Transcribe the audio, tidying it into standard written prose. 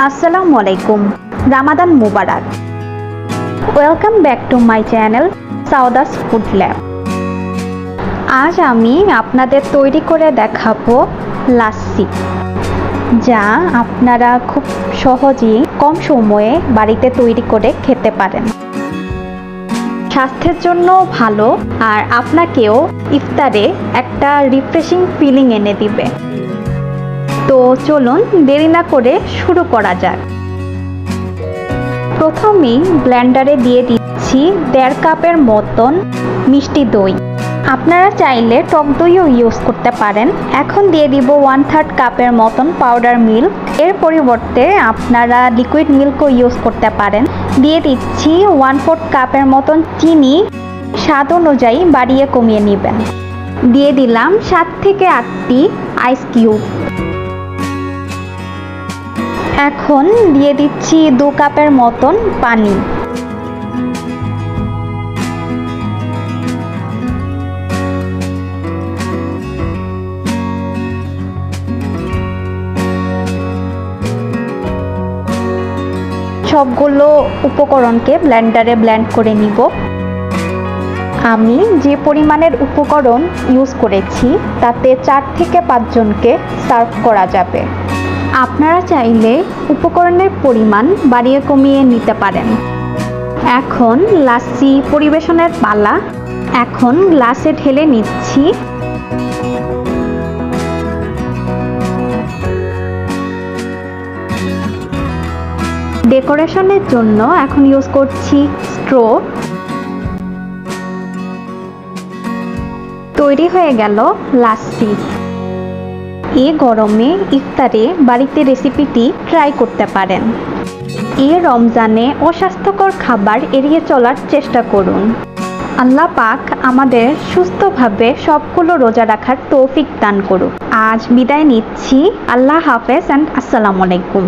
আসসালামু আলাইকুম, রামাদান মুবারক। Welcome back to my channel সাউদাস ফুড ল্যাব। আজ আমি আপনাদের তৈরি করে দেখাবো লাস্সি, যা আপনারা খুব সহজেই কম সময়ে বাড়িতে তৈরি করে খেতে পারেন। স্বাস্থ্যের জন্য ভালো আর আপনাকেও ইফতারে একটা রিফ্রেশিং ফিলিং এনে দিবে। তো চলুন দেরি না করে শুরু করা যাক। প্রথমেই ব্লেন্ডারে দিয়ে দিচ্ছি 1.5 কাপের মতন মিষ্টি দই। আপনারা চাইলে টক দইও ইউজ করতে পারেন। এখন দিয়ে দিব 1/3 কাপের মতন পাউডার মিল্ক। এর পরিবর্তে আপনারা লিকুইড মিল্কও ইউজ করতে পারেন। দিয়ে দিচ্ছি 1/4 কাপের মতন চিনি, স্বাদ অনুযায়ী বাড়িয়ে কমিয়ে নেবেন। দিয়ে দিলাম 7 থেকে 8টি আইস কিউব। এখন দিয়ে দিচ্ছি 2 কাপের মতন পানি। সবগুলো উপকরণকে ব্লেন্ডারে ব্লেন্ড করে নিব। আমি যে পরিমাণের উপকরণ ইউজ করেছি তাতে 4 থেকে 5 জনকে সার্ভ করা যাবে। আপনারা চাইলে উপকরণের পরিমাণ বাড়িয়ে কমিয়ে নিতে পারেন। এখন লাস্সি পরিবেশনের পালা। এখন গ্লাসে ঢেলে নিচ্ছি। ডেকোরেশনের জন্য এখন ইউজ করছি স্ট্রো। তৈরি হয়ে গেল লাস্সি। এই গরমে ইফতারে বাড়িতে রেসিপিটি ট্রাই করতে পারেন। এই রমজানে অস্বাস্থ্যকর খাবার এড়িয়ে চলার চেষ্টা করুন। আল্লাহ পাক আমাদের সুস্থভাবে সবগুলো রোজা রাখার তৌফিক দান করুক। আজ বিদায় নিচ্ছি। আল্লাহ হাফেজ অ্যান্ড আসসালামু আলাইকুম।